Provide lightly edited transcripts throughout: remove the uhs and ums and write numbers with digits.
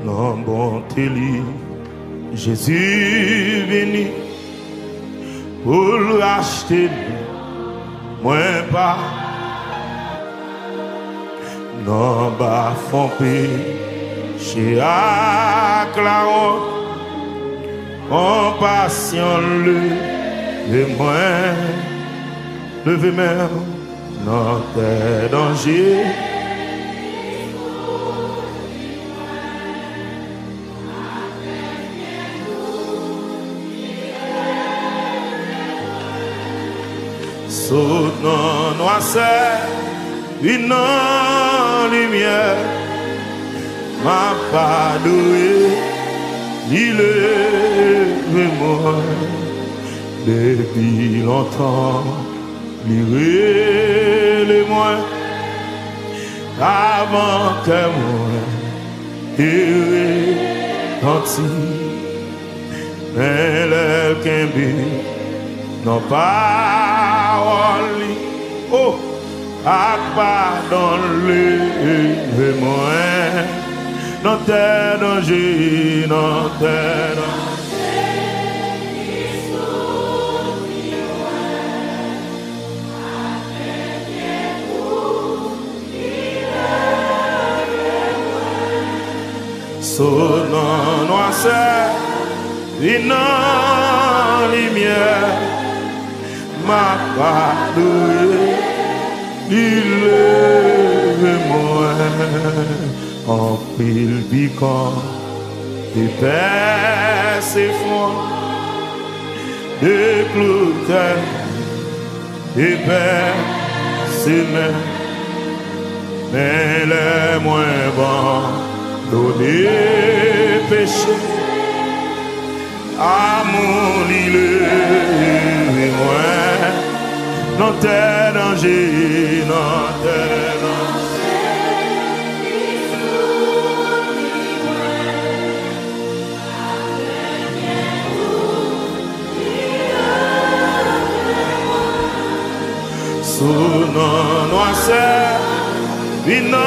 non bonté li, Jésus venu pour le racheter, moi pas, non bas font péché à la honte, compassion le moins, levez même dans tes dangers. Saute dans noirceur, une lumière, m'a pas doué, il est moi depuis longtemps, liré les moins, avant que moi, tanti, mais le qu'un non pas oh, à pardon le moins, non t'es danger, non t'es sonnant noirceur, une lumière, ma padouée, il est moins, en pile piquant, épaisse et fond, de cloutins, épaisse et mains, mais les moins bons, donner péché, amour l'île et moi, non t'es danger, non t'es danger. Sous nos noirceur, une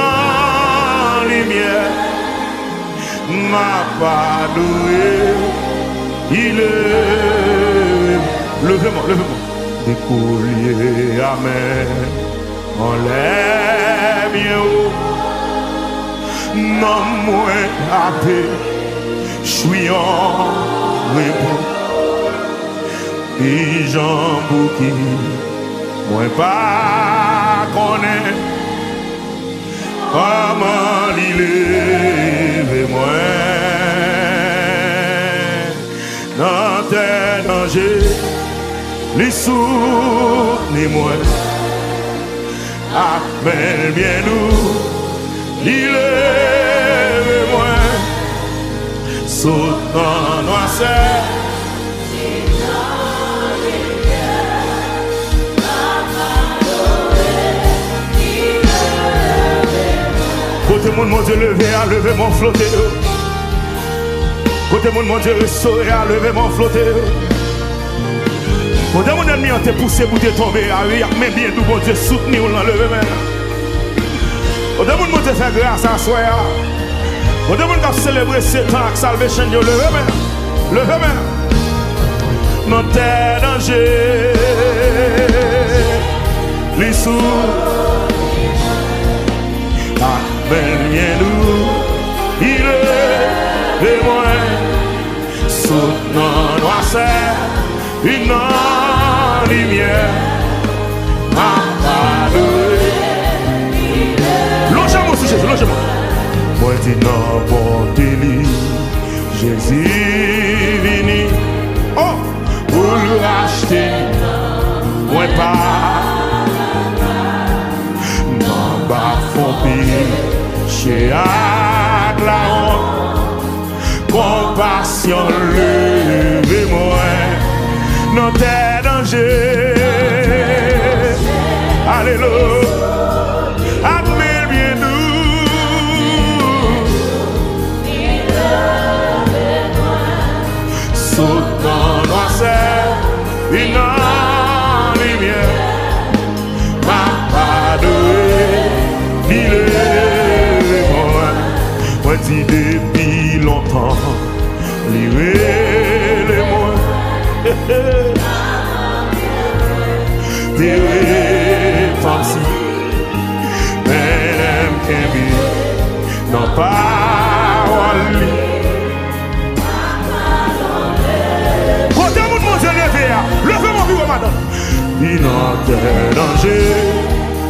lumière, m'a pas doué, il est, levez-moi, des colliers amers, on l'air bien haut, non moins à paix, j'suis en repos, et j'en bouquille, moi pas connaît, comment l'île est moi. Dans tes dangers, les sourds, les moins, appelle bien nous, il est moins, saute dans noirceur. Côté mon Dieu levé, à lever mon flotté. Côté mon Dieu restauré, à lever mon flotté. Côté mon ennemi a été poussé pour te tomber, à mais bien tout mon Dieu soutenu ou l'enlever même. Côté mon Dieu fait grâce à soi. Côté mon Dieu célébrer 7 ans avec salvation, lever même. Lever même. Non t'es danger. Les sous. Ben bien nous, il est moins, sous nos noirceur, une lumière, ma padouée. Logez-moi sur Jésus, logez-moi. Moi dis non, bon délit, Jésus venu, oh, pour le racheter, moi pas, non, bah, font pire. Chez la honte, compassion levez-moi, non t'es danger. Alléluia, admire bien nous. Saute dans noirceur, une lumière, ma padouée, il est moi dit depuis temps, livré les mois. T'es fancy, mais qu'un bi, non pas wali. Côté mon Dieu levez mon bureau madame. Il n'en est danger,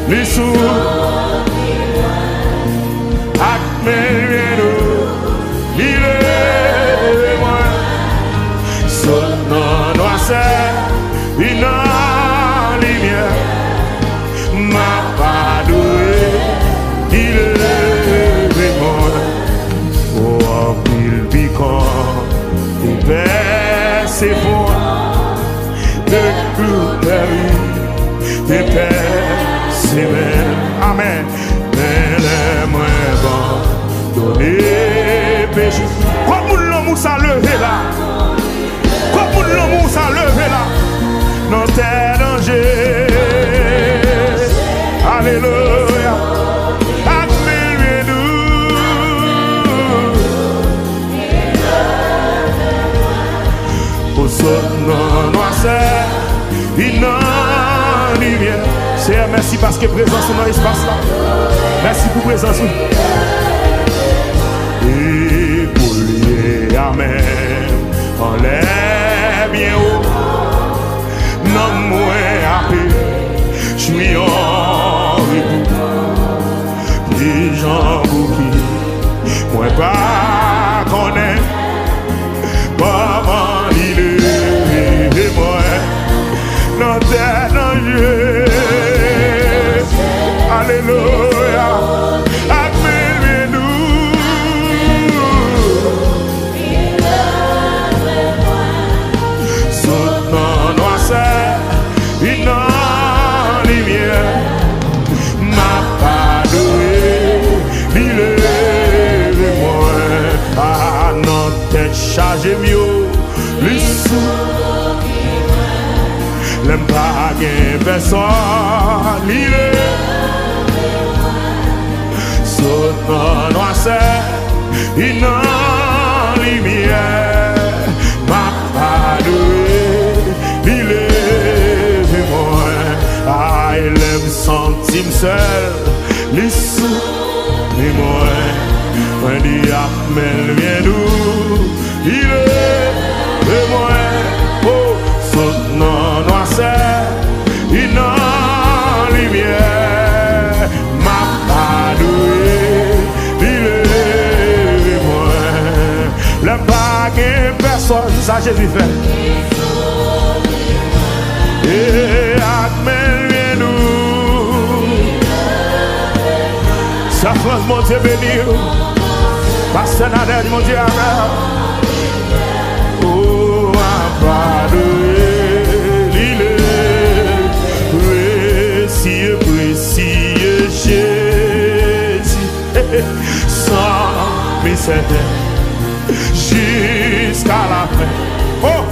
les sous, acmé il est moi, son nom noir c'est une lumière, ma padoué, il est moi, oh il piquant, il perd ses voix, de clouterie, de perd ses mains, amen, mais les moins bons, donner péché. Comme l'amour s'est levé là, comme l'amour s'est levé là, non t'es danger. Alléluia. Admirez-nous. Pour ce nom noir c'est une lumière. C'est merci parce que présence dans l'espace là. Merci pour présence. Et pour lui, amen, on l'est bien haut, non moins happé, je suis en rebout, les gens bouquis, moi pas connaître, comment il est, et moi, non t'es danger, alléluia. Chargez mieux, les sous, l'aime pas qu'un personne, il est, saute dans noir c'est une lumière, ma padoué, il est moi, ah, il aime sentir seul, les sous, les moi. Un diable vient d'où il est moi, oh, saute non noir c'est une lumière, ma padoué, il est moi, le baguette personne, ça Jésus fait, et Akmel vient d'où, sa France mon Dieu béni. Pasteur Nadel, mon Dieu, amen. Oh, padoué, il est précieux, précieux Jésus. Sans mes jusqu'à la fin. Oh,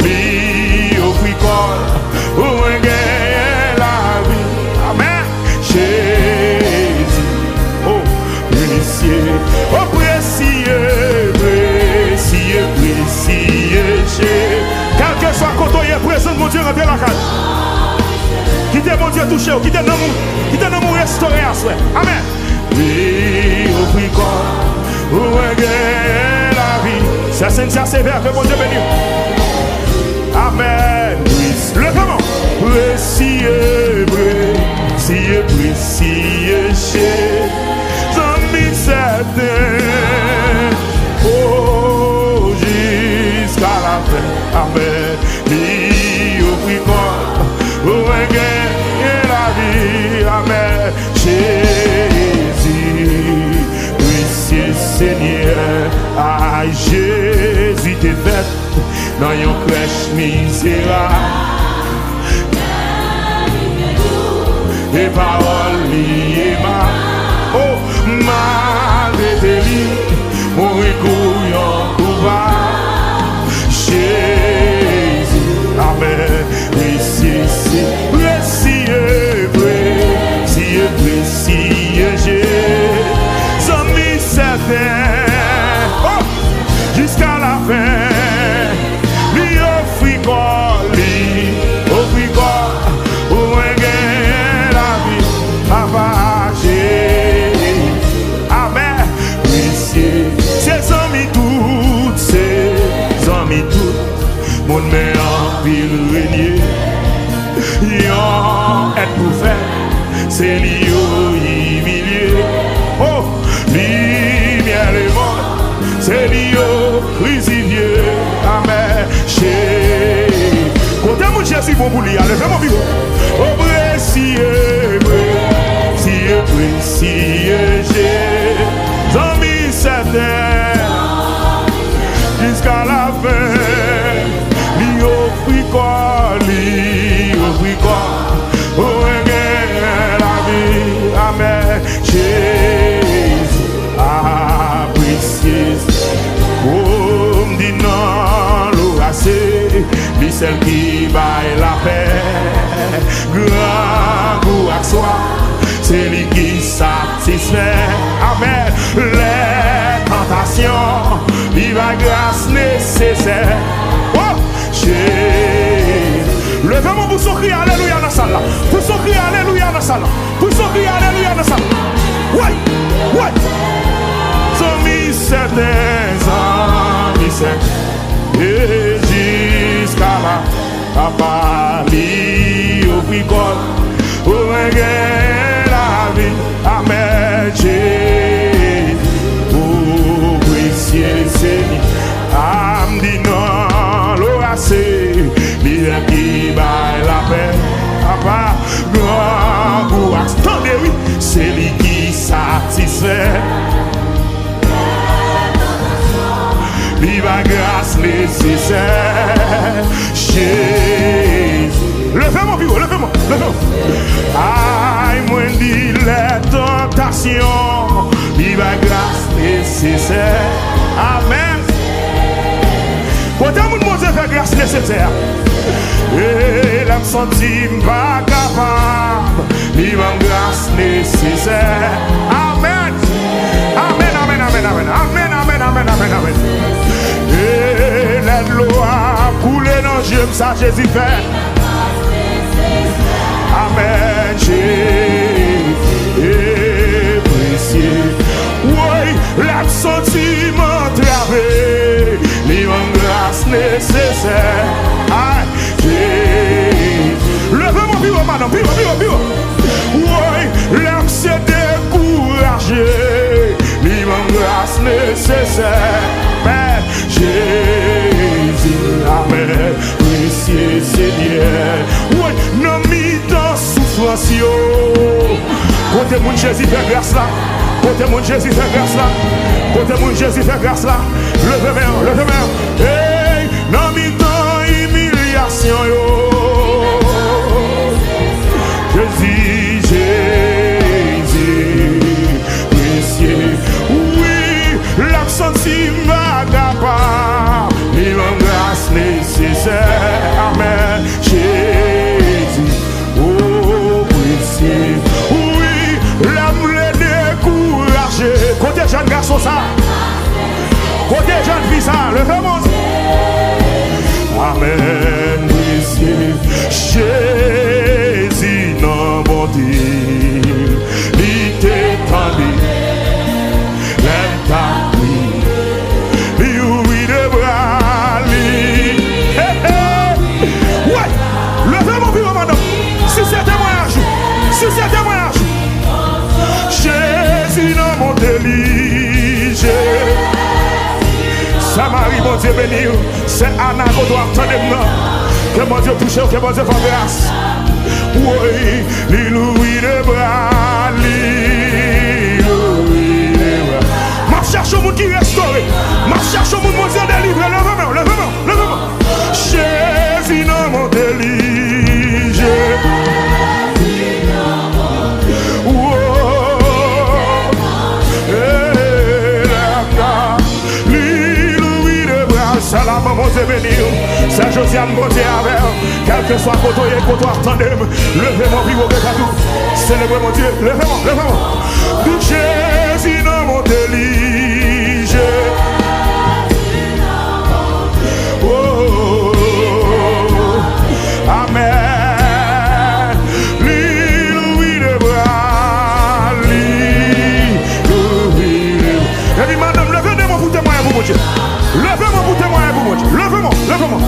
lui offrit corps, où un gagne la vie. Amen. Jésus, oh, précieux, oh, précieux, précieux, précieux Jésus. Quel que soit quand on est présent, mon Dieu, rentrez la case. Quittez mon Dieu touché, quittez nous restaurer à soi. Amen. Oui, au prix corps, où un gagne la vie. C'est sincère, sévère, que mon Dieu bénisse. Amen. Le comment? Précieux, précieux, précieux Jésus. Amis certains. Oh, jusqu'à la fin. Amen. Lui au prix corps, où un gagne la vie. Amen. Jésus, précieux Seigneur. Ah, Jésus t'es fait dans une crèche misérable. Et paroles liées ma, oh, ma détélie, mon écouillon couvert. Jésus, amen, précieux, précieux, précieux, précieux Jésus, amis certains, oh, ville régner. Yon est prophète, c'est lui humilié. Oh, lumière et mort, c'est lui prisonnier. Amen. Côté mon Jésus, bon pour lui, allez, fais mon vivre. Oh, précieux, précieux, précieux, j'ai amis certains jusqu'à la fin. Lui offrit quoi, lui offrit quoi, oh, la vie, amen. Jésus, apprécié, oh, me dit non, l'orassé, lui celle qui baille la paix, grand goût à soi, c'est lui qui satisfait, amen. Les tentations, vive la grâce nécessaire. Levez-moi pour son cri alléluia dans la salle. Pour son cri alléluia dans la salle. Pour son cri alléluia dans la salle. Ouais, ouais. Somis certains amis, et jusqu'à là, papa, lui, au bricole, au la vie, amen, Jésus, oh, précieux Seigneur, âme dit non, l'orassé, l'île qui baille la paix, papa, grand goût, attendez, oui, c'est lui qui satisfait. Vive la grâce nécessaire, Jésus. Levez-moi, levez-moi, levez-moi. Aïe, moi dit les tentations, vive la grâce nécessaire. Amen. Quand on me demande de faire grâce nécessaire, et l'âme sentit pas capable, vive la grâce nécessaire. Amen. Amen, amen, amen, amen, amen, amen, amen, amen, amen. Et l'aide l'eau a coulé dans Dieu, ça Jésus fait. Amen, Jésus est précieux. Oui, l'absentiment travé, l'immense grâce nécessaire. Aïe, Jésus. Levez-moi, vivre, madame, vivre, vivre, vivre. Oui, l'âme s'est découragée, l'immense grâce nécessaire. Mais Jésus, amen, précieux Seigneur. Oui, non mis dans souffrance. Côté mon Jésus fait grâce là. Côté mon Jésus fait grâce là. Côté mon Jésus fait grâce là. Levez-moi, levez-moi. Hey, non mis dans humiliation. Jésus, Jésus, précieux. Oui, l'absentime vagabond, l'immense grâce nécessaire. Amen, Jésus, oh précieux. Oui, l'âme le découragé. Côté jeune garçon ça, côté jeune fille ça, levez-moi. Amen, précieux. Jésus, non bon Dieu, il t'étendit, l'aime ta vie, il ouvrit les bras, ouais, levez mon bureau, madame, si c'est témoignage, si c'est témoignage, Jésus, non mon délige, ça m'arrive, mon Dieu béni, c'est Anna qu'on doit attendre maintenant. Que mon Dieu touche, que mon Dieu fasse grâce. Oui, il ouvrit les bras, il ouvrit les bras. Ma cherche au monde qui restaure. Ma cherche au monde, mon Dieu délivre. Levez-moi, levez-moi, levez-moi. Jésus non mon délige. C'est la maman de béni, c'est Josiane Gauthier avec, quel que soit côté et côté, attendez-moi, levez-moi, vivre au tout, célébrez mon Dieu, levez-moi, levez-moi, du Jésus dans mon délige. Oh, amen, l'ouvrit les bras, l'ouvrit les bras. Et dit, madame, levez-moi pour témoigner pour mon Dieu. Levez-moi pour témoigner pour moi. Levez-moi, levez-moi.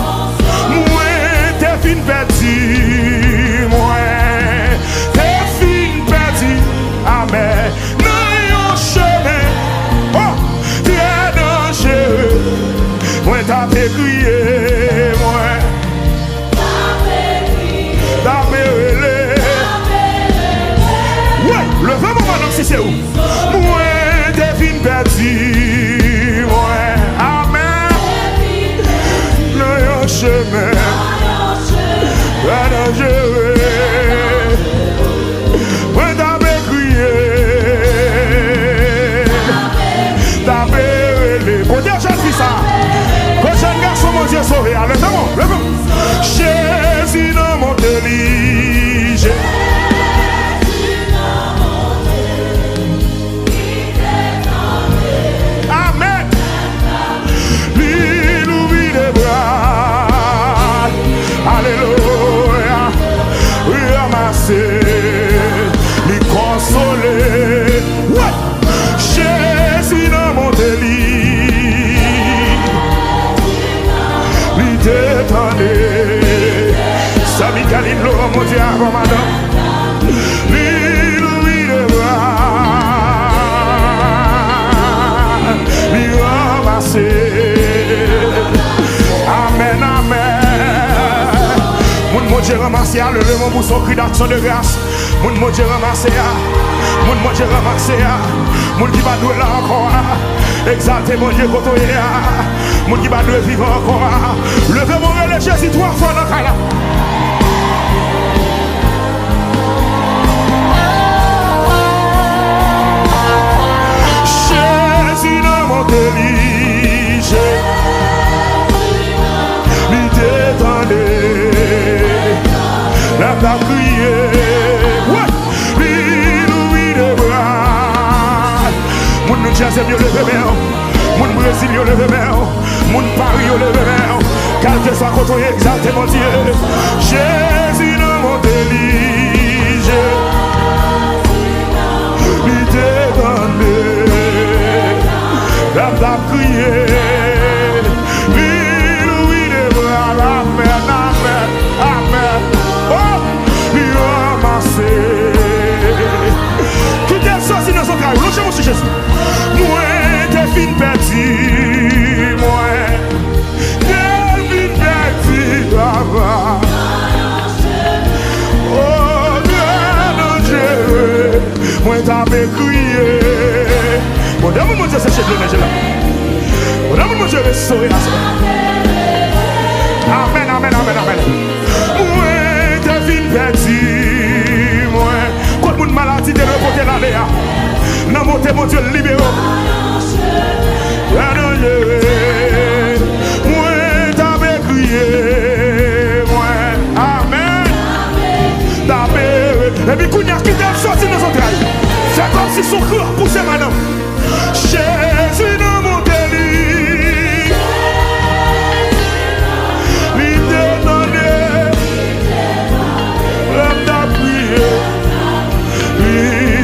Moi tapé crié, moi. Tapé relé. Ouais, levez-moi maintenant si c'est où. Moi, devine perdu. Ouais, amen. Dans yon chemin. Dans dangereux. Moi, tapé crié. Tapé relé. Quand Dieu a fait ça. Quand jeune garçon, mon Dieu sauvé. Levez-moi, levez-moi. Jésus dans mon délige. Amen. Lui ouvrit les bras. Alléluia. Lui ramasser. Lui consoler. Ouais. Jésus dans mon délit. Lui détendre. Sami Kalilo, mon Dieu, avant madame. Lui ouvrit les bras. Lui ramasser. Amen, amen. Mon Dieu ramassé, levez mon pour son cri d'action de grâce. Mon Dieu ramassé, mon Dieu ramassé, mon qui va douer là encore. Exaltez mon Dieu côté, mon qui va douer vivre encore. Levez mon relais Jésus 3 fois dans la. Jésus dans mon délige. Lui détendez. La t'a crié. Ouais. Lui ouvrit les bras. Mon nous jazz mieux levé main. Mon Brésil yo levé main. Mon Paris yo levé main. Quel que soit côté exalté mon Dieu. Jésus dans mon délige. Lui détendez. La t'a crié. Lui ouvrit les bras. Amen, amen, amen. Oh, lui ramasser. Qui t'es sorti dans son carré? Lâchez-moi sur Jésus. Moi, t'es fin perdu. Moi, t'es fin perdu. Oh, Dieu, moi, t'as crié. Bon, d'amour, mon Dieu, c'est chez le neige là. Bon, d'amour, mon Dieu, restaurer la semaine. Amen, amen, amen, amen. Moi, t'es fin perdu. Moi, quand mon maladie te reporte la léa. Non, mon Dieu, libéré. Moi, t'as crié. Moi, amen. T'as et puis, quand il y a qui t'a sorti dans son travail, c'est comme si son cœur poussait maintenant. Jésus dans mon délit. Lui détendez. L'homme t'a prié. Lui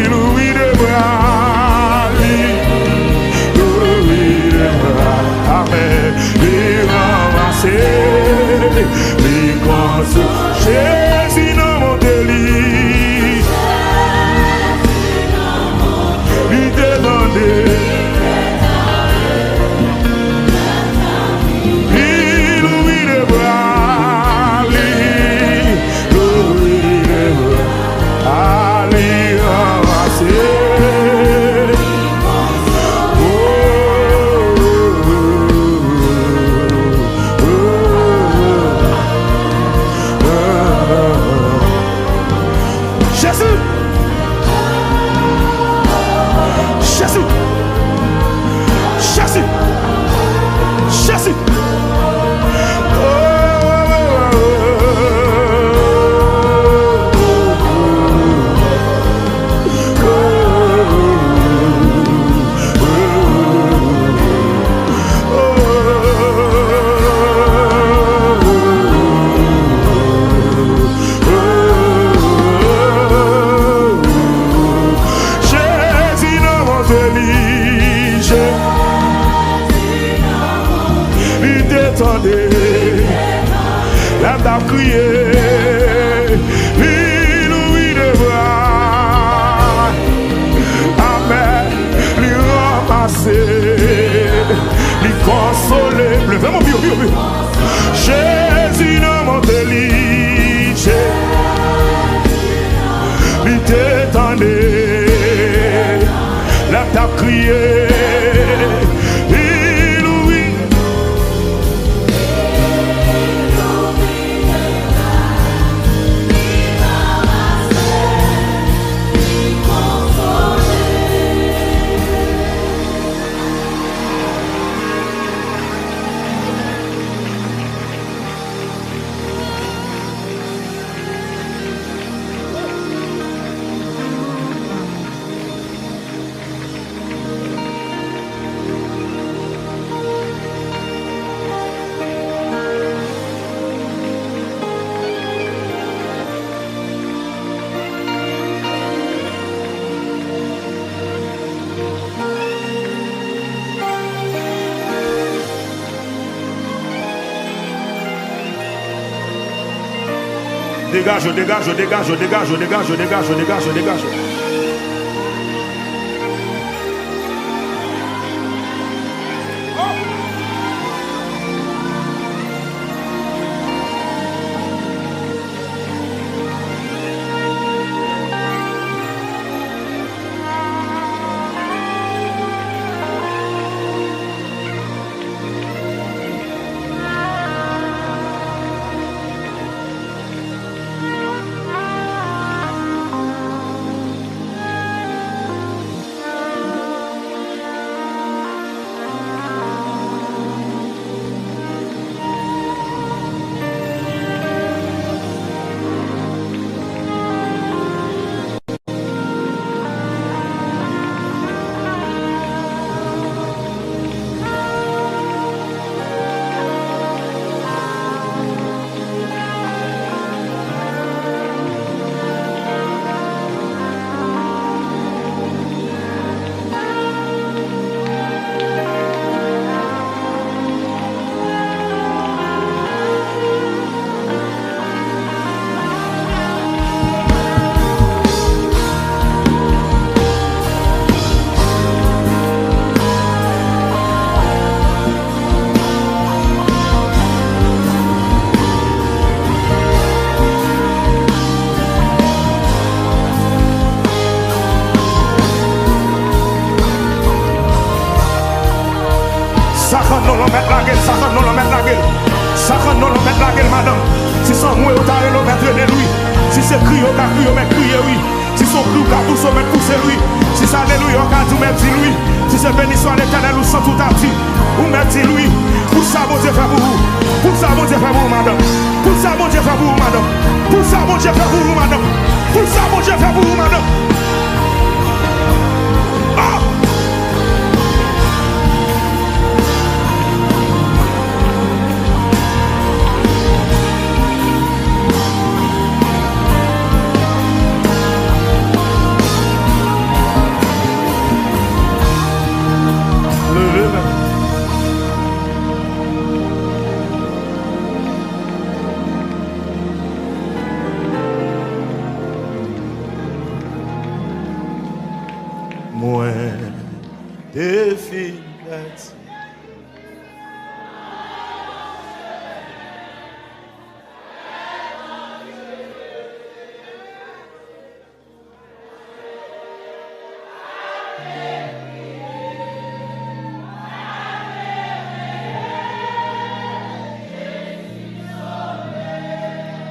ouvrit les bras. Lui ouvrit les bras. Amen. Lui ramasser. Lui consoler. Jésus dans mon délit. Lui demander. Il ouvrit les bras. Il ouvrit les bras. Allez ramasser. Jésus. Jésus. Jésus. Jésus. Jésus dans mon délige. Lui détendez. L'âme t'a crié. Lui ouvrit les bras. Amen. Lui ramasser. Lui consolé. Levez mon bio. Jésus n'a monté l'île. Il t'étendait. La t'a crié. Dégage. Satan non le mettre la gueule, madame. Si son mouet au taré, le mettre de lui. Si c'est crié, au cas crié, mais crié, oui. Si son cri, au cas pousse, au mettre pousser lui. Si c'est alléluia, au cas tout mettre lui. Si c'est béni soit l'éternel, ou sans tout à petit. Ou mettre lui. Pour ça, mon Dieu fait pour vous. Pour ça, mon Dieu fait pour vous, madame. Pour ça, mon Dieu fait pour vous, madame. Pour ça, mon Dieu fait pour vous, madame. Pour ça, mon Dieu fait pour vous, madame.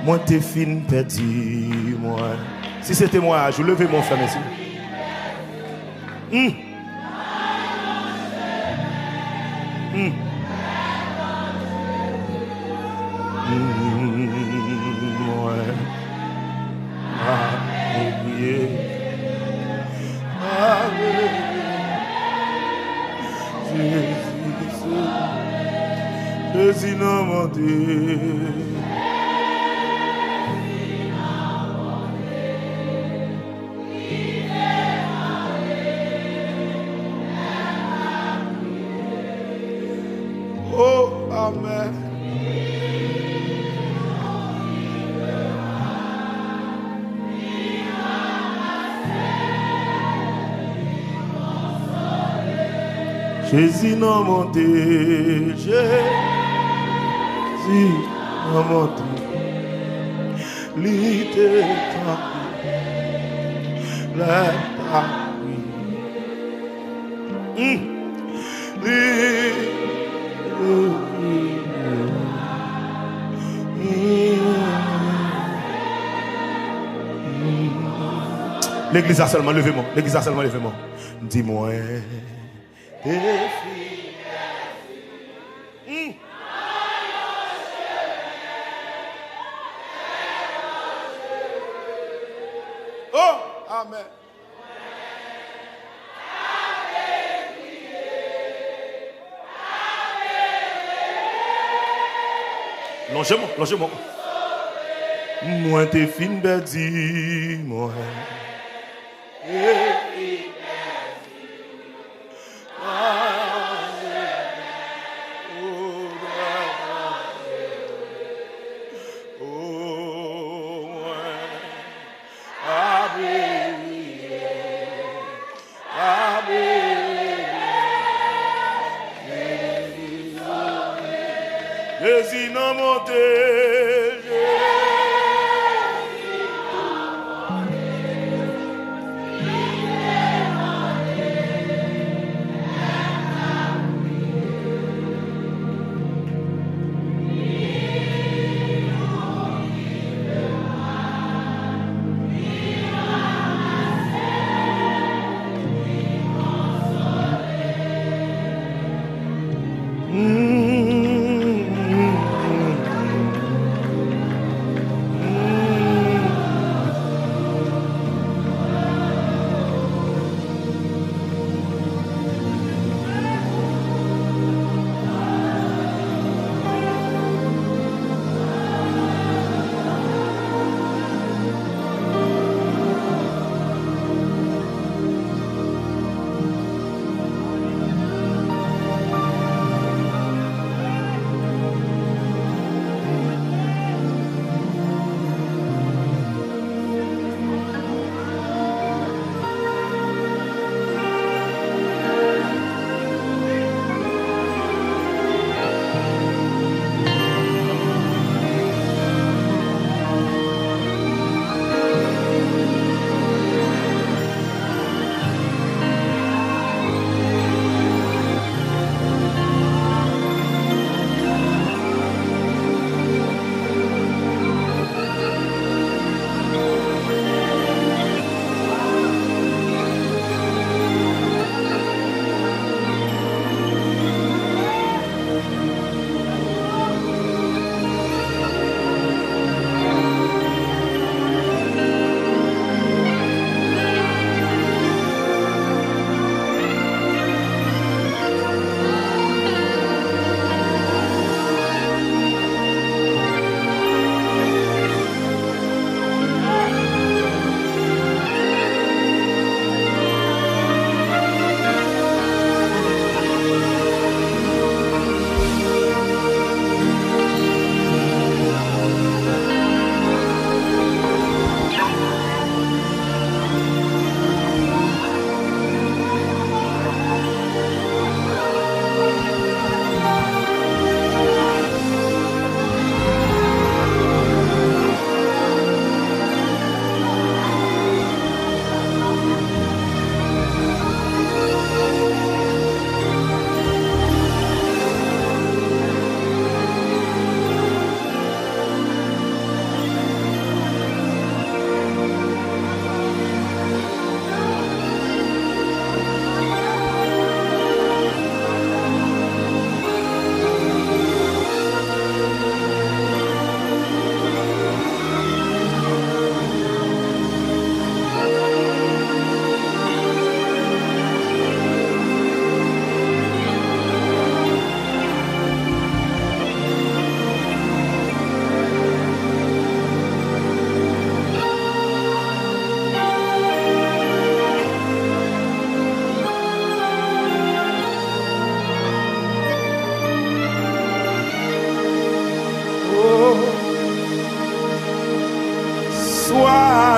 Moi t'es fin perdu, moi. Si c'était moi, je levais mon frère, merci. Jésus n'a monté. Oh, amen. Jésus n'a monté, Jésus n'a monté, l'ité la l'église a seulement levé moi. L'église a seulement levé moi. Dis-moi. Oh, amen. Longez-moi, longez-moi. Moi, t'es fin berdi, moi. Jésus n'a monté.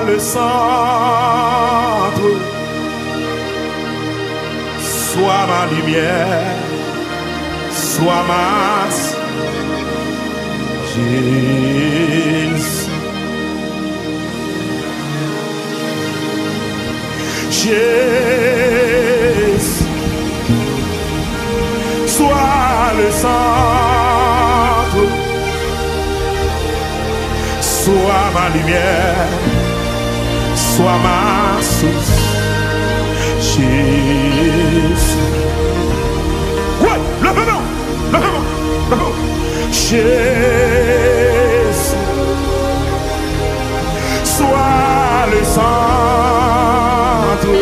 Le centre, sois ma lumière, sois ma Jésus. Jésus, sois le centre, sois ma lumière, sois ma source. Jésus. Ouais, levez-moi, levez-moi, levez-moi. Jésus, sois le centre,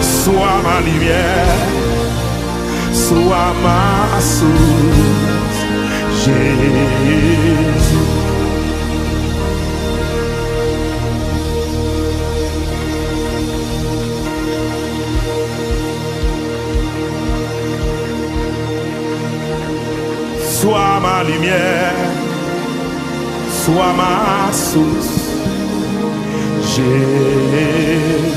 sois ma lumière, sois ma source. Jésus. Sois ma lumière, sois ma source, Jésus.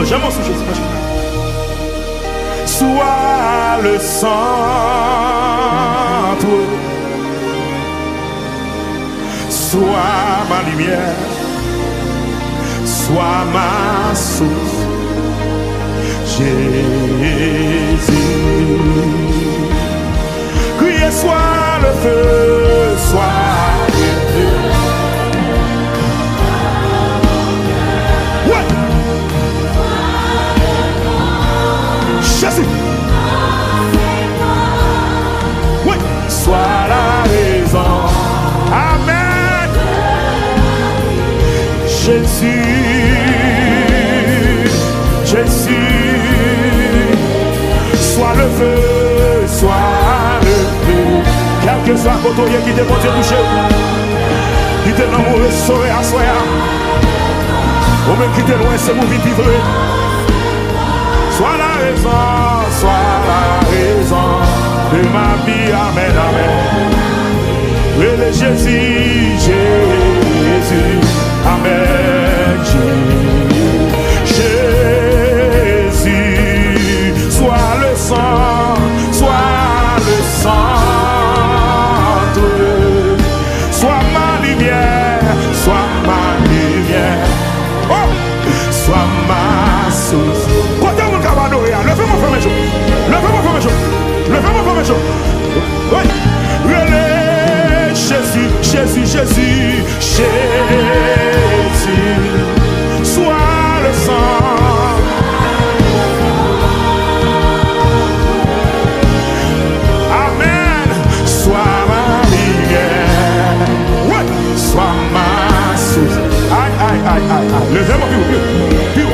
Jamais sous Jésus. Sois le centre, sois ma lumière, sois ma source, Jésus. Criez, sois le feu, sois le feu. Jésus. Oui, sois la raison. Amen. Jésus, Jésus, sois le feu, sois le feu. Quel que soit le côté qui te porte toucher, qui te l'amour sauvé à soi, ou même qui te loin, c'est mon vie vivre. Sois la raison de ma vie, amen, amen. Oui, le Jésus, Jésus, amen, Jésus, sois le centre, sois ma lumière, sois ma lumière, oh, sois ma source. Levez-moi pour mes jours. Levez-moi pour mes jours. Levez-moi pour mes jours. Oui. Relais, Jésus, Jésus, Jésus, Jésus. Sois le sang. Amen. Sois ma lumière. Oui. Sois ma source. Aïe, aïe, aïe, aïe, aïe. Levez-moi plus haut, plus haut.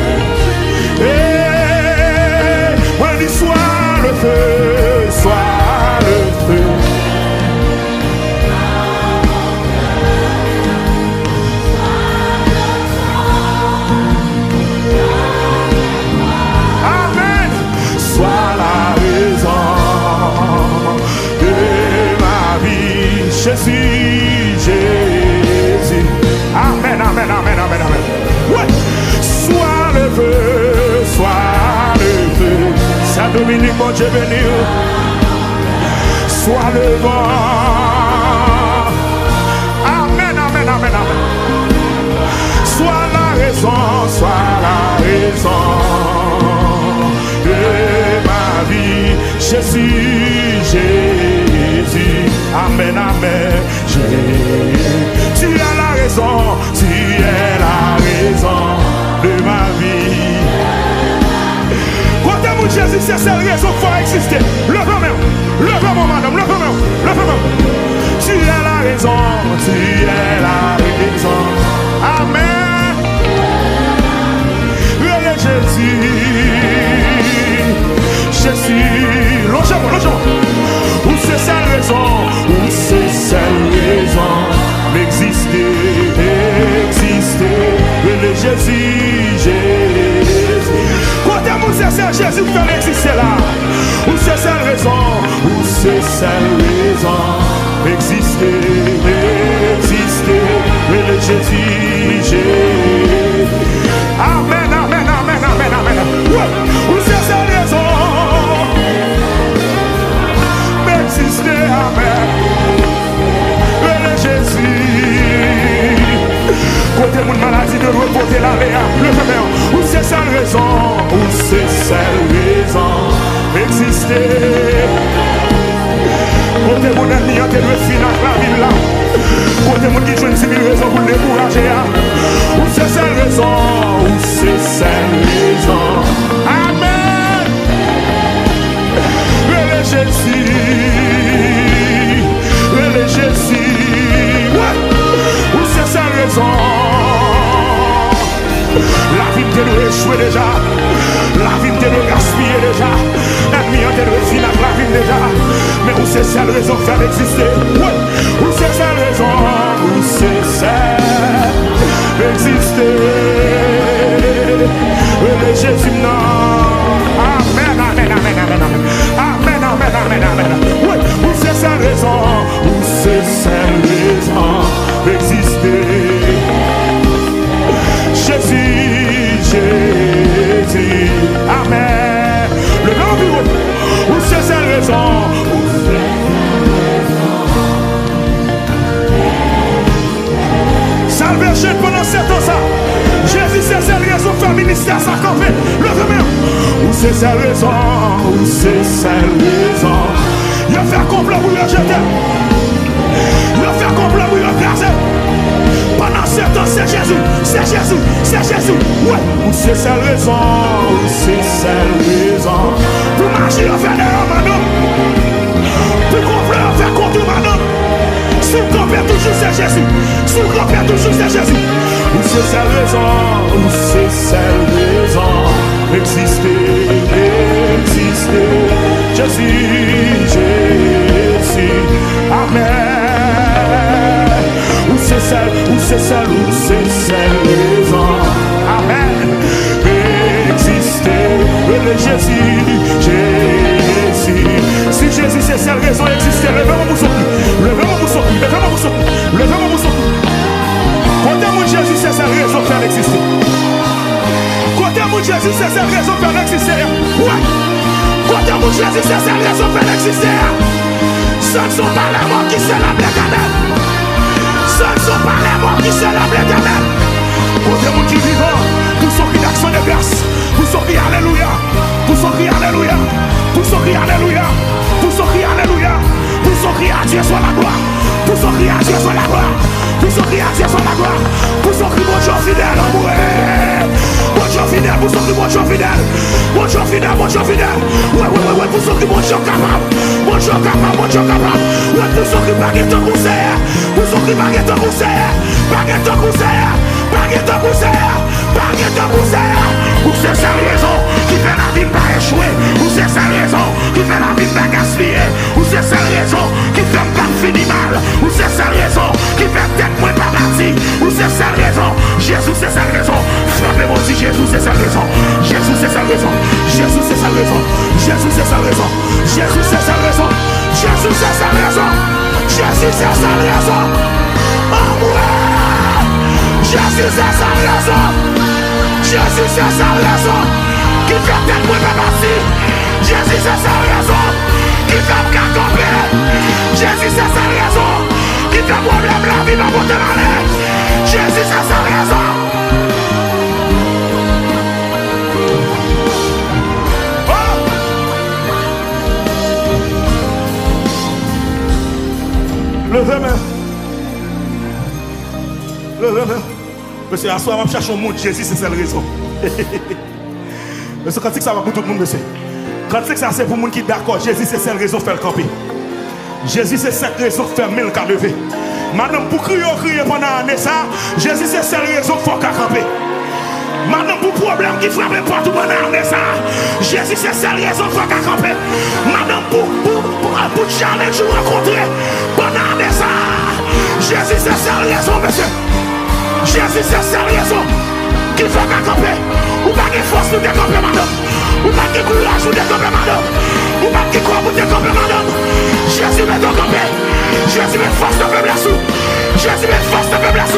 Sois le feu, sois le feu. Amen. Sois la raison de ma vie. Jésus, Jésus. Amen, amen, amen, amen, amen. Ouais. Sois le feu, sois le feu. Saint-Dominique, mon Dieu béni, sois le vent. Amen, amen, amen, amen. Sois la raison de ma vie. Jésus, Jésus, amen, amen. Tu es la raison de ma vie. Jésus, c'est cette raison qu'il faut exister. Levez-moi, madame, levez-moi. Tu es la raison. Amen. Jésus, Jésus. exister là. Ou c'est celle raison, ou c'est celle raison. Exister, exister, mais le Jésus, Jésus. Amen, amen, amen, amen, amen. Ou c'est celle raison. Mais exister, amen. Mais le Jésus. Côté mon maladie de reposer la léa. Le frère, ou c'est celle raison, ou c'est celle raison. Exister. Côté mon ami, on te doit finir la ville là. Côté mon qui joue une civile raison pour le décourager. Ou c'est celle raison, ou c'est celle raison. Amen. Le Jésus, le Jésus. Ouais. Ou c'est celle raison. La vie te doit échouer déjà. La vie te doit gaspiller déjà. L'ennemi te doit finir la vie déjà. Mais où c'est celle raison faire exister? Ouais. Où c'est celle raison? Où c'est celle exister? Le Jésus non. Amen, amen, amen, amen, amen. Amen, amen, amen, amen. Ouais. Où c'est celle raison? Où c'est celle raison exister? Jésus, Jésus. Amen. Le grand bureau. Où c'est celle raison? Salvation pendant 7 ans ça. Jésus c'est celle raison faire ministère ça campé. Le premier. Où c'est celle raison? Où c'est celle raison? Il a fait complot pour le jeter. Il a fait complot pour le placer. Pendant 7 ans c'est Jésus. C'est Jésus. C'est Jésus. Ouais. Où c'est celle raison? Où c'est celle raison? Pour marcher on fait des hommes. Pour complot on fait contre madame. Si vous comprenez toujours c'est Jésus. Si vous comprenez toujours c'est Jésus. Où c'est celle raison? Où c'est celle raison? Exister, exister. Jésus, Jésus. Amen. Où c'est celle, où c'est celle, où c'est celle raison? Amen. Exister. Le Jésus, Jésus. Si Jésus c'est celle raison exister, levez-moi pour sortir. Levez-moi pour sortir. Levez-moi pour sortir. Levez-moi pour sortir. Côté mon Jésus c'est celle raison faire exister. Côté mon Jésus c'est celle raison faire exister. Ouais. Côté mon Jésus c'est celle raison faire exister. Ce ne sont pas les morts qui célèbrent l'Éternel. Ce ne sont pas les morts qui célèbrent l'Éternel. Côté mon qui vivant, pour son cri d'action de grâce, pour son cri alléluia, pour son cri alléluia, pour son cri alléluia, pour son cri alléluia, pour son cri à Dieu soit la gloire, pour son cri à Dieu soit la gloire, pour son cri à Dieu soit la gloire, pour son cri mon Dieu fidèle, mon Dieu fidèle, pour son cri mon Dieu fidèle, mon Dieu fidèle, mon Dieu fidèle, ouais, pour son cri mon Dieu capable, mon Dieu capable, mon Dieu capable, ouais, pour son cri baguette en conseil, pour son cri baguette en conseil, baguette en conseil, baguette en conseil, baguette en conseil, pour c'est sa raison qui fait la vie pas échouer, pour c'est sa raison qui fait la vie pas gaspiller, pour c'est sa raison qui fait pas finir mal, pour c'est sa raison qui fait tête moins pas partie, pour c'est sa raison, Jésus c'est sa raison, frappez-moi si Jésus c'est sa raison, Jésus c'est sa raison, Jésus c'est sa raison, Jésus c'est sa raison, Jésus c'est sa raison, Jésus c'est sa raison, Jésus c'est sa raison, oh ouais, Jésus c'est sa raison, Jésus c'est sa raison, qui fait tête moins pas partie, Jésus c'est sa raison, qui fait qu'à camper, Jésus c'est sa raison, qui fait problème la vie dans votre malade, Jésus c'est sa raison. Levez-moi. Levez-moi. Monsieur, à soi, on va chercher un monde. Jésus, c'est celle raison. Monsieur, quand c'est que ça va pour tout le monde, monsieur. Quand c'est que ça, c'est pour le monde qui est d'accord. Jésus, c'est celle raison de faire le camper. Jésus, c'est cette raison de faire 1000 cas lever. Maintenant, pour crier pendant l'année, ça, Jésus, c'est celle raison de faire camper. Maintenant, pour problème qui frappe partout pendant l'année, ça, Jésus, c'est celle raison de faire camper. Maintenant, pour challenge ou rencontrer pendant l'année, ça, Jésus, c'est celle raison, monsieur. Jésus, c'est celle raison qui fait camper. Ou pas de force pour décamper, madame. Ou pas de courage pour décamper madame. Ou pas de quoi pour décamper madame. Jésus met ton campé. Jésus met force de faiblesse. Jésus met force de faiblesse.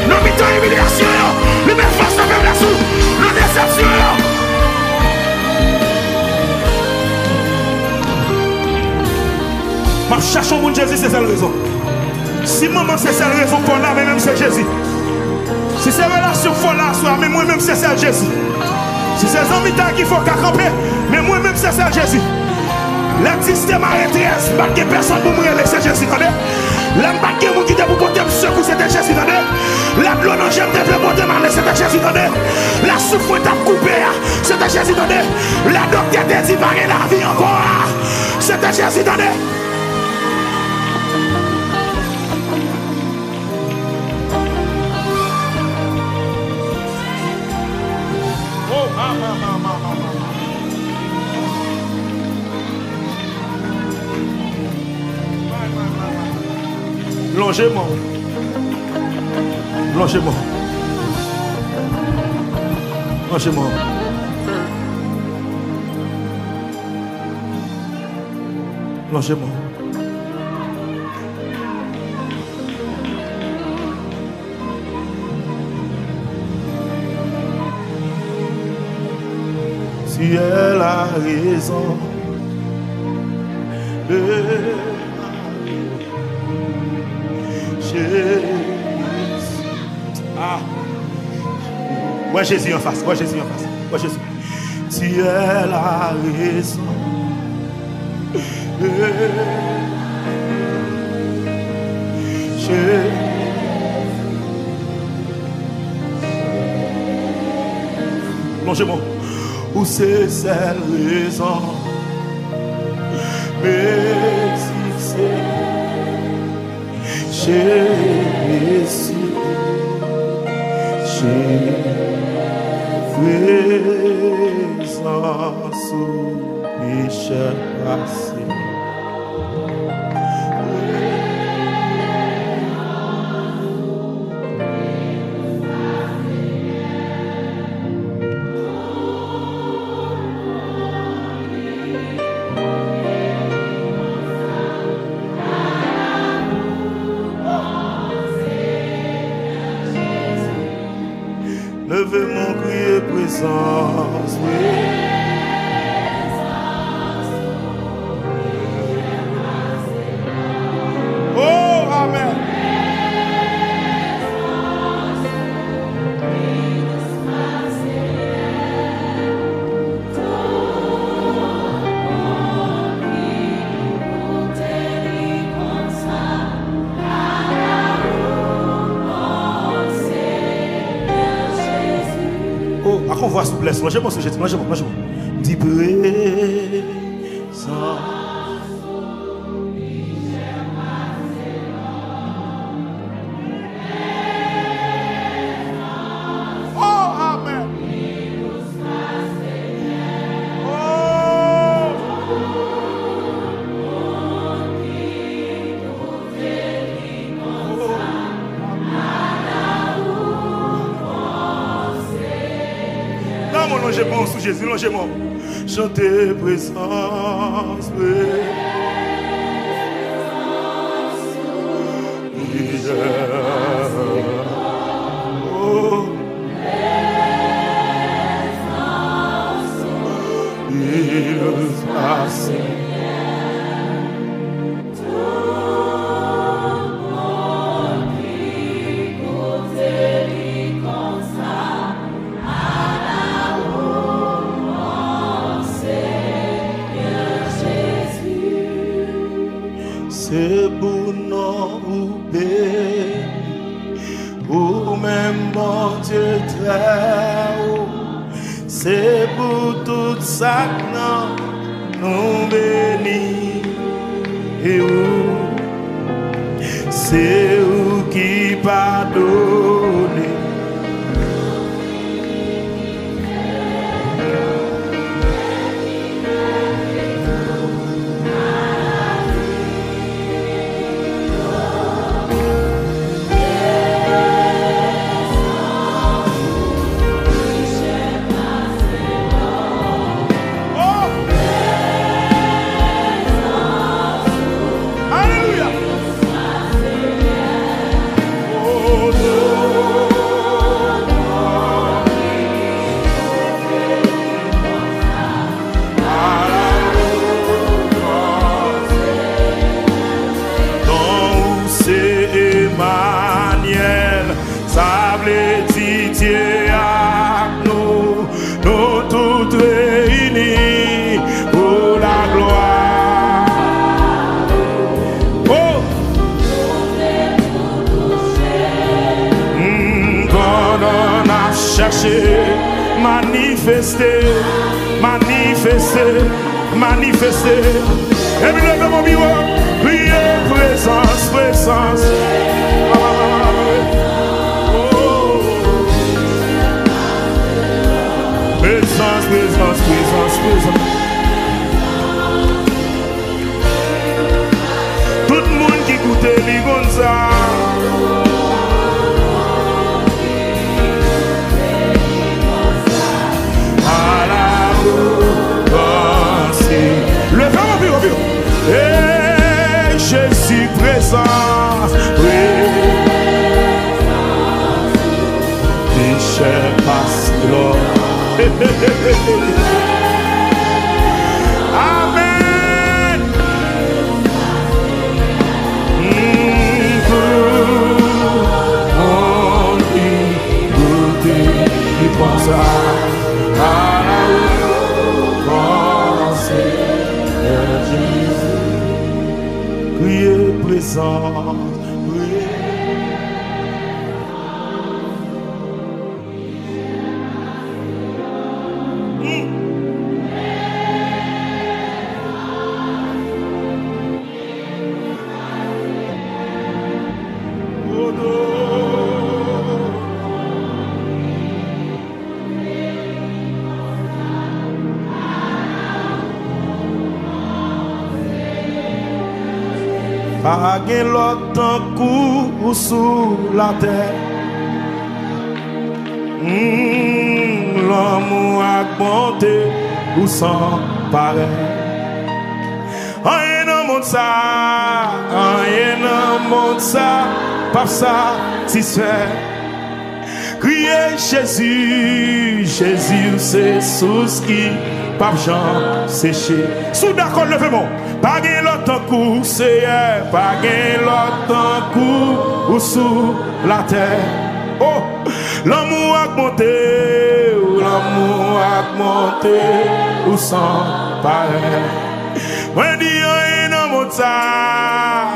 Nous mettons humiliation. Nous mettons force de faiblesse. Nous déception. Ma cherche au monde Jésus, c'est celle raison. Si maman c'est celle raison qu'on a, mais même c'est Jésus. Si c'est relation folle là, mais moi-même c'est celle Jésus. Si c'est amis qui faut camper, mais moi-même c'est celle Jésus. Le système arrêté, pas de personne pour mourir, c'est Jésus. L'homme pas de monde qui était pour porter secours, c'était Jésus. La blonde en j'aime de porter mal, c'était Jésus. La souffrance a coupé, c'était Jésus. La docteur t'a dit, pas la vie encore, c'était Jésus. Longez-moi. Longez-moi. Longez-moi. Longez-moi. Si elle a raison de ah. Ouais Jésus en face, ouais Jésus en face, ouais Jésus. Si elle a raison, longez-moi, où c'est celle raison, mais si c'est Jésus, présence au péché passé. Levez mon crier présence, oui. Oh, amen. On voit s'il vous plaît, lâchez-moi ce geste, lâchez-moi. Dis présence. Oh, amen. Longez-moi sous Jésus, longez-moi. Chantez présence, oh, c'est pour nous ou même mon Dieu très haut, c'est pour tout ça que nous bénis et où c'est où qui pardonne. Emmanuel, sable titié à nous, nous tous réunis pour la gloire. Oh! Quand on a cherché, manifester, manifester, manifester. Et puis levez mon bureau, priez, présence, présence. Présence, présence, présence, présence. Tout le monde qui goûte les gonza. À la pensée. Levez mon bureau. Et Jésus présent. Péché passe l'or. Amen. On dit, goûter, il pense à la pensée de Jésus. Priez présent. Pas gen l'autre coup sous la terre. L'amour a bonté ou sans pareil. Rien dans le monde ça, rien dans le monde ça, pas satisfait. Criez Jésus, Jésus c'est sous qui pas Jean séché. Sous d'accord levez-moi. Pas gen l'autre coup c'est pas gen l'autre coup ou sous la terre. Oh, l'amour a monté, l'amour a monté ou sans pareil. Moi dis rien dans mon ça,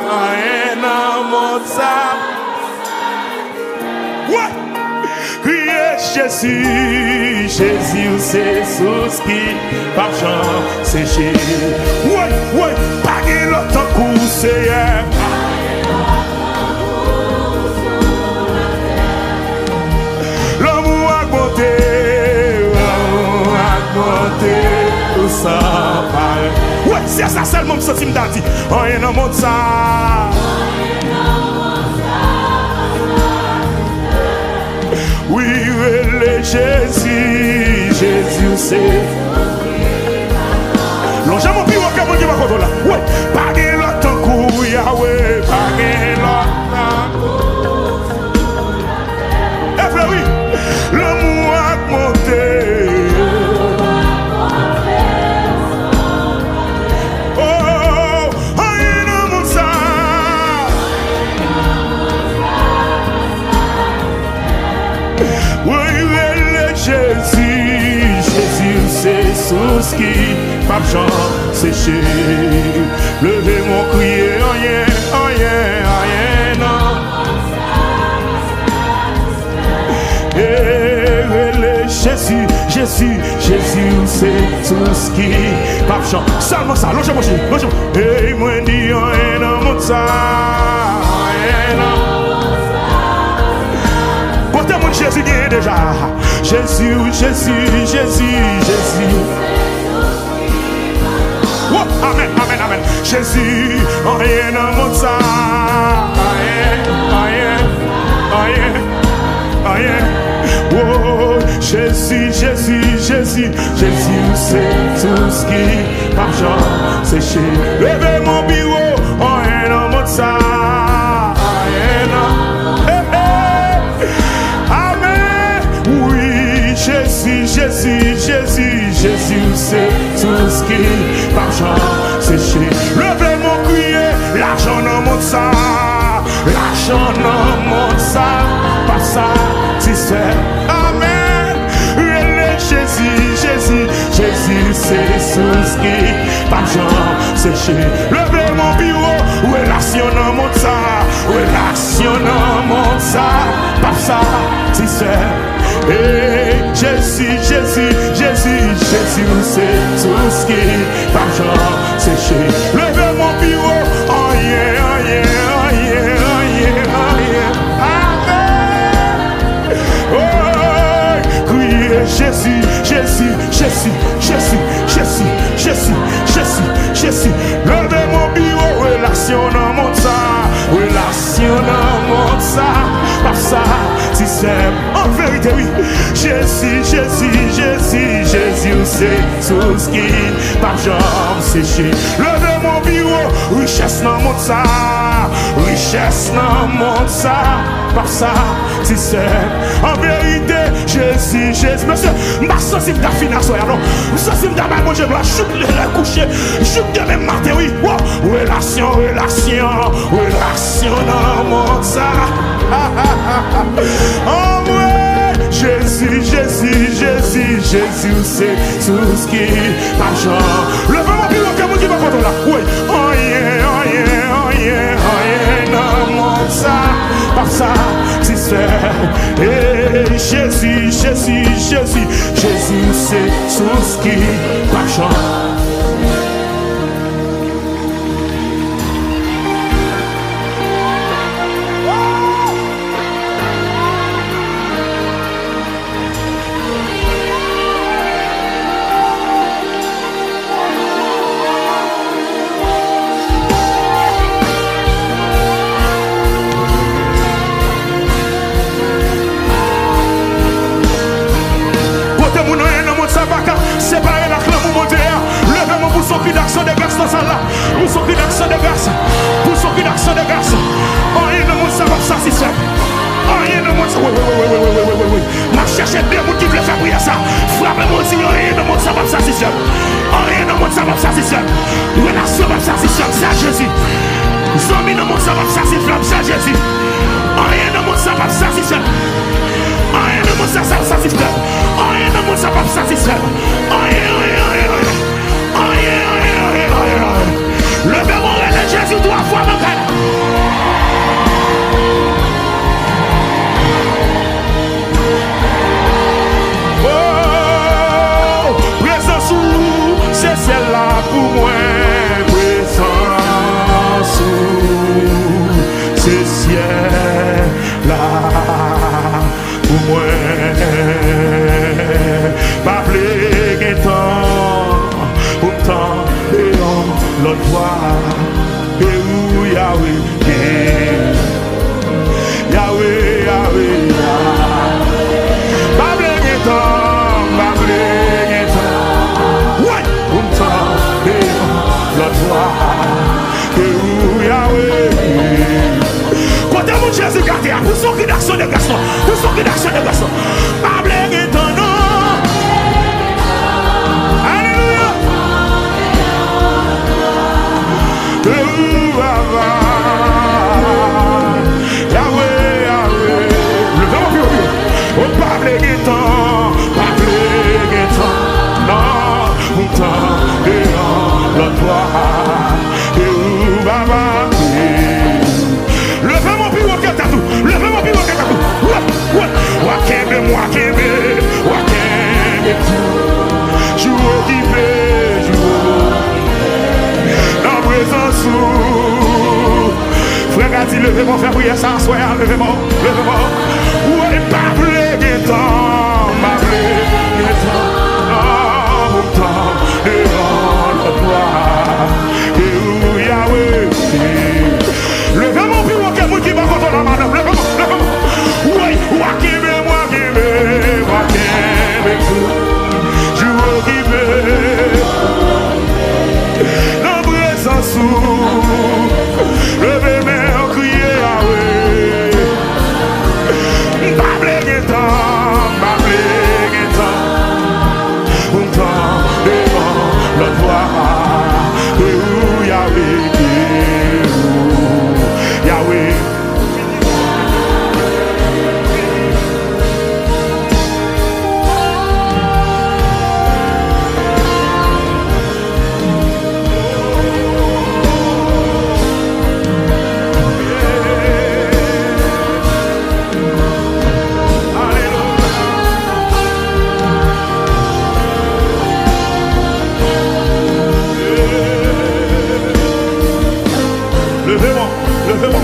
rien dans mon ça. Ouais. Criez Jésus, Jésus c'est sous qui par chant séché. Ouais, ouais, pas de l'autre coup c'est l'amour a augmenté, tout ça pareil. Ouais, c'est ça seulement me senti m'd'a dit. Rien dans mon ça. Oui, le Jésus, Jésus c'est. Non, j'ai mon pire au mon Dieu va contre là. Ouais, pas de l'autre coup, Yahweh, pas de l'autre coup. Eh bien oui, l'amour a monté. Oh, rien dans mon sang. Jésus, Jésus, c'est sous qui pas Jean séché. Levez mon crier, rien, rien, rien, non. Et Jésus, Jésus, Jésus, c'est sous qui pas Jean. Seulement ça, logez-moi, logez-moi. Et moi, dis rien dans mon sang, rien, non. Jésus est déjà. Jésus, Jésus, Jésus, Jésus. Oh, amen, amen, amen. Jésus, rien dans mon sang. Rien, rien, rien, rien. Oh, Jésus, Jésus, Jésus, Jésus, c'est tout ce qui marche séché. Levez mon bureau, rien dans mon sang. Jésus, Jésus, Jésus, Jésus, c'est tout ce qui marche séché. Levez mon crier, l'argent dans mon sang, l'argent. Relation dans mon ça, pas ça, si c'est. Amen. Jésus, c'est sous qui, pas Jean, c'est chez. Levez mon bureau, relation dans mon ça, relation dans mon ça, pas ça, si c'est. Hey, Jésus, c'est sous qui, pas Jean, c'est chez. Levez mon bureau, oh yeah, oh yeah, oh yeah, oh yeah, oh yeah. Amen. Oh, criez Jésus. Levez mon bureau, relation dans mon ça, relation dans mon ça, pas ça, si c'est en vérité, oui. Jésus, c'est tout ce qui, par jambe séché. Levez mon bureau, richesse dans mon ça, richesse dans mon ça, par ça, si c'est en vérité. Jésus, monsieur, ma sensible ta finance, alors, sensible ta main, je dois chute le coucher, chute de même matin, oui, wow. Relation dans mon ça. Oh ouais, Jésus, c'est tout ce qui m'argent. Levez mon bureau, comme on dit, ma photo là, oui, oh yeah, dans mon ça, par ça, si c'est, hey, Jésus, c'est tout ce qui m'argent. Séparer la clé pour monter. Levez-moi pour son cri d'action de grâce dans ça là. Pour son cri d'action de grâce. Pour son cri d'action de grâce. Oh, il ne monte ça pas ça si c'est. Oh, il ne monte ça. Oui. Ma cherche deux mots qui veulent faire prier ça. Frappez-moi si il ne monte ça pas ça si c'est. Oh, il ne monte ça pas ça si c'est. Relation pas ça si c'est. Ça Jésus. Zombie ne monte ça pas ça si c'est. Ça Jésus. Oh, il ne monte ça pas ça si c'est. Oh, il ne monte ça si c'est. Oh, il ne monte ça pas ça si c'est. Levez-moi de Jésus 3 fois mon cœur. Oh, présence où c'est celle-là pour moi. Présence où c'est ciel-là pour moi. Pas plus temps, autant et on l'autre fois. Et où Yahweh, pas plus temps, ouais, autant et on l'autre fois. Et où Yahweh. Quand mon Jésus gardé, pour son cri d'action de garçon, pas plus temps, non. Levez-moi, faire prier ça, soyez, levez-moi. Ouais, pas blé temps, pas blé temps, mon temps, et dans le droit, et où Yahweh. Levez-moi, puis moi, qui va contre la madame, levez-moi. Ouais, moi qui veux, je veux qui veut, dans présence où, levez-moi. Levez-moi, levez-moi,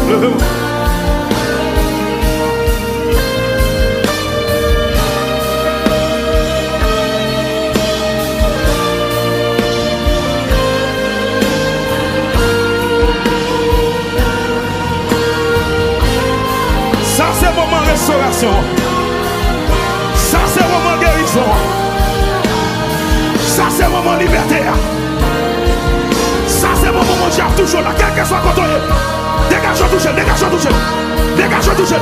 levez-moi. Ça c'est moment restauration. Ça c'est moment guérison. Ça c'est moment liberté. Ça c'est moment où j'ai toujours là. Quel que soit côté. Dégage touché, dégage touché. Dégage touché.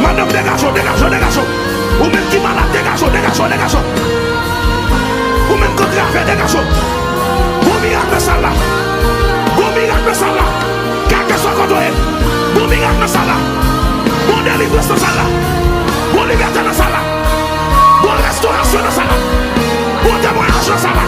Madame dégage, dégage, dégage. Ou même qui malade, dégage, dégage, dégage. Ou même contre la dégage. Bon miracle de ça là. Bon miracle de ça là. Quel que soit côté. Bon miracle de ça là. Bon délivrance de ça là. Bon liberté de ça là. Bon restauration de ça là. Bon témoignage de ça là.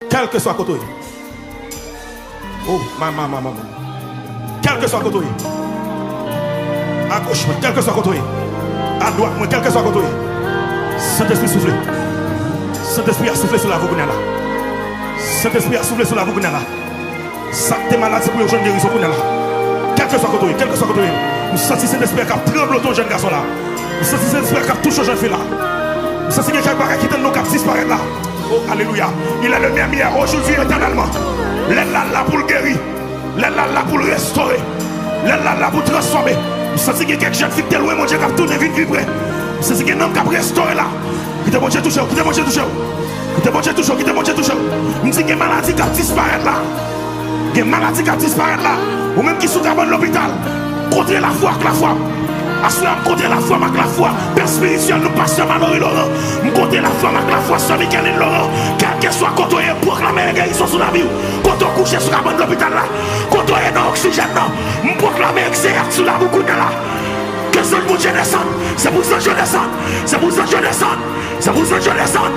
Quel que soit côté. Oh, maman. Quel que soit côté. À gauche, quel que soit côté. À droite, quel que soit côté. Saint-Esprit souffle. Saint-Esprit a soufflé sur la voix là. Saint-Esprit a soufflé sur la voix là. Ça t'es malade, c'est pour le jeune guérison là. Quel que soit côté, quel que soit côté. Nous sentons Saint-Esprit qui a tremblé ton jeune garçon là. Nous sentons Saint-Esprit qui a touché le jeune fille là. Nous sentons quelqu'un qui donne nos cap disparaître là. Oh, alléluia. Il est le même hier, aujourd'hui, éternellement. Il est là pour le guérir. Il est là pour le restaurer. Il est là pour transformer. Vous sentez qu'il y a quelques jeunes filles qui loin, mon Dieu, qui a tourné vite vibrer. Vous sentez qu'il y a un homme qui a restauré là. Qui te mange touché, qui te mange touché. Qui te mange touché, qui te mange touché. Vous dites qu'il y a une maladie qui a disparu là. Il y a une maladie qui a disparu là. Ou même qui sont dans l'hôpital. Contre la foi avec la foi. Assoyons côté la foi avec la foi. Père spirituel, nous passons à Laurent. Nous côté la foi avec la foi sur Michael et Laurent. Quel que soit côté proclamer la guérison sur la vie. Quand on couche sur la bande de l'hôpital là. Quand on est dans l'oxygène là. Nous proclamer l'exercice sur la boucle là. Que ce que je descende. C'est pour ça que je descends. C'est pour ça que je descends. C'est pour ça que je descends.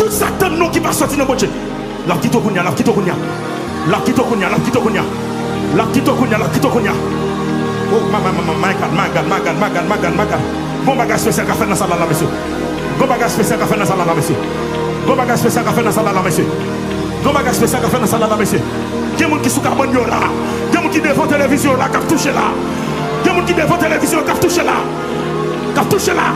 Satan non qui va sortir dans le Dieu. La petite okunya, la petite okunya. La petite okunya, la petite okunya. La petite okunya, la petite okunya. Oh, my God. Bon bagage spécial qu'a fait dans la salle là, monsieur. Bon bagage spécial qu'a fait dans la salle là, monsieur. Gon bagage spécial qu'a fait dans la salle là, monsieur. Gon bagage spécial qu'a fait dans la salle là, monsieur. Il y a des gens qui sont carbone là. Il y a des gens qui devant télévision là, qui touché là. Il y a des gens qui devant télévision qui touché là. Qui touché là.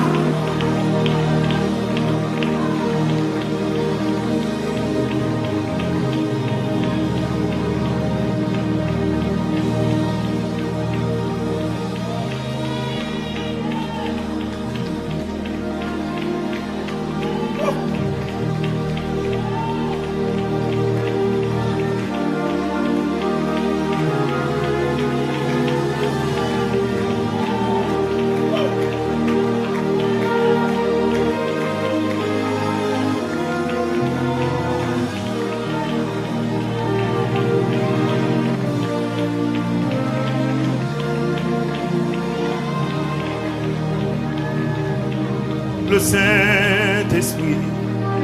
Le Saint-Esprit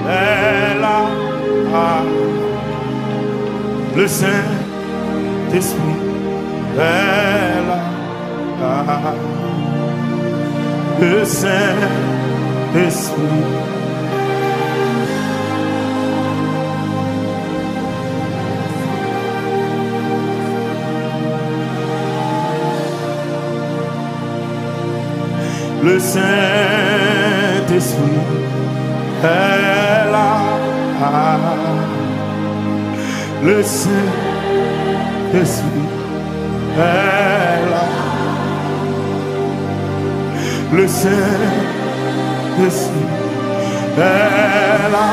est là. Le Saint-Esprit est là. Le Saint-Esprit. Le Saint-Esprit est là. Le Saint-Esprit est là. Le Saint-Esprit est là.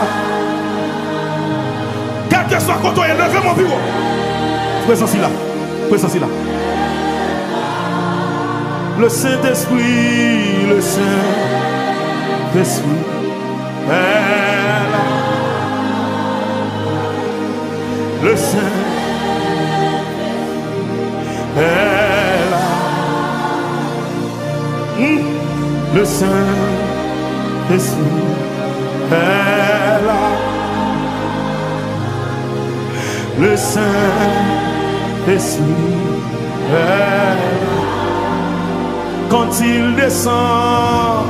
Quel que soit quand on est levé mon bureau. Présence là. Présence là. Le Saint-Esprit, le Saint-Esprit est là. Le Saint-Esprit est là. Le Saint-Esprit est là. Le Saint-Esprit est là. Quand il descend,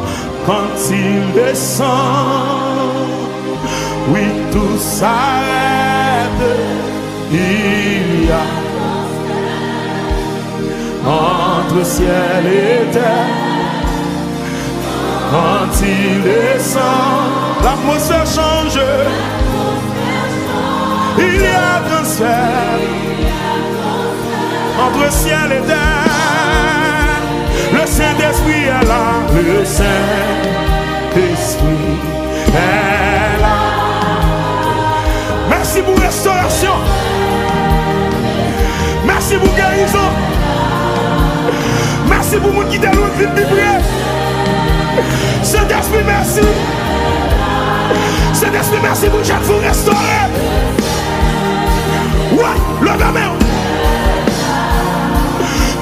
oui, tout s'arrête. Il y a entre ciel et terre. Quand il descend, l'atmosphère change. Il y a transfert entre ciel et terre. Le Saint-Esprit est là, le Saint-Esprit est là. Merci pour restauration. Merci pour guérison. Merci pour monde qui t'a l'autre vie vibrer. Saint-Esprit, merci. Saint-Esprit, merci pour chaque fois restaurer. Ouais, le gamin.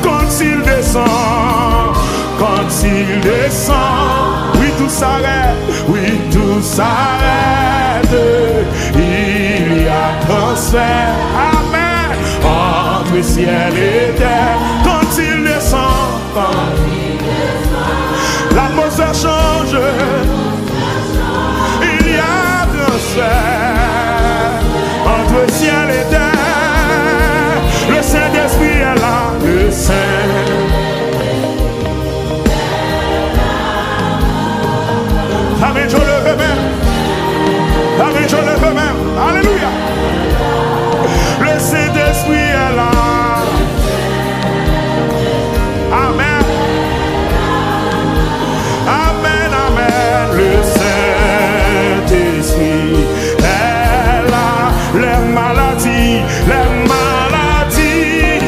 Quand il descend, oui tout s'arrête, il y a transfert, amen, entre ciel et terre. Quand il descend, l'atmosphère change, il y a transfert, entre ciel et terre. Le Saint-Esprit est là, le Saint. Amen, je le veux même. Amen, je le veux même. Alléluia. Le Saint-Esprit est là. Amen. Amen, amen. Le Saint-Esprit est là. Les maladies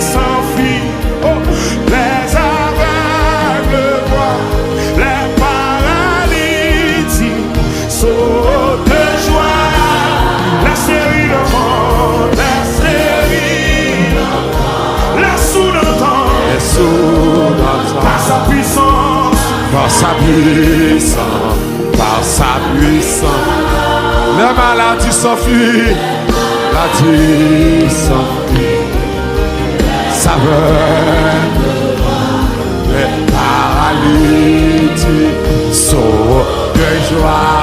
s'enfuient. Oh, les aveugles voient. Les saute de joie, la stérile monde, la sous-entend, par sa puissance, les maladies s'enfuient, saveur, les paralytiques sautent de joie.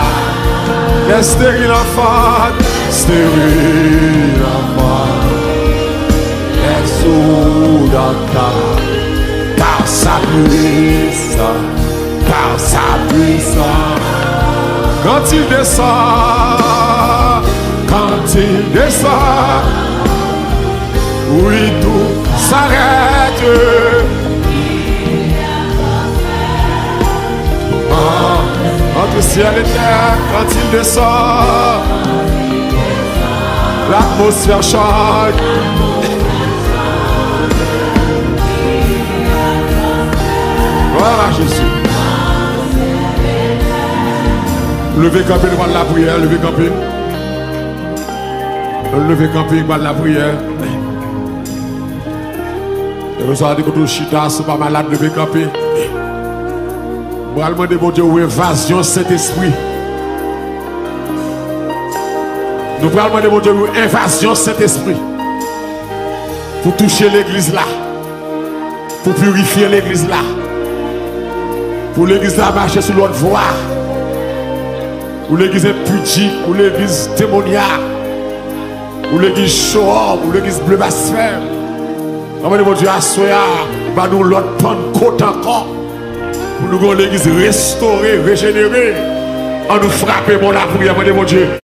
Les stériles enfants, stériles enfants, les sourds d'entendre, par sa puissance, par sa puissance. Quand il descend, oui, tout s'arrête. Entre ciel et terre, quand il descend, l'atmosphère change. Voilà Jésus. Levez campé devant la prière, levez campé. Levez campé devant la prière. Et vous savez que tout chita, c'est pas malade, levez campé. Moi, je demande mon Dieu, où évasion cet esprit. Nous allons demander mon Dieu, où évasion cet esprit. Pour toucher l'église là. Pour purifier l'église là. Pour l'église là marcher sur l'autre voie. Pour l'église impudique, pour l'église démoniaque. Pour l'église show, pour l'église bleu basphème. Demandez mon Dieu, assoya, va nous l'autre Pentecôte encore. Pour nous voir l'église restaurée, régénérée. On nous frapper, mon la prière, mon Dieu.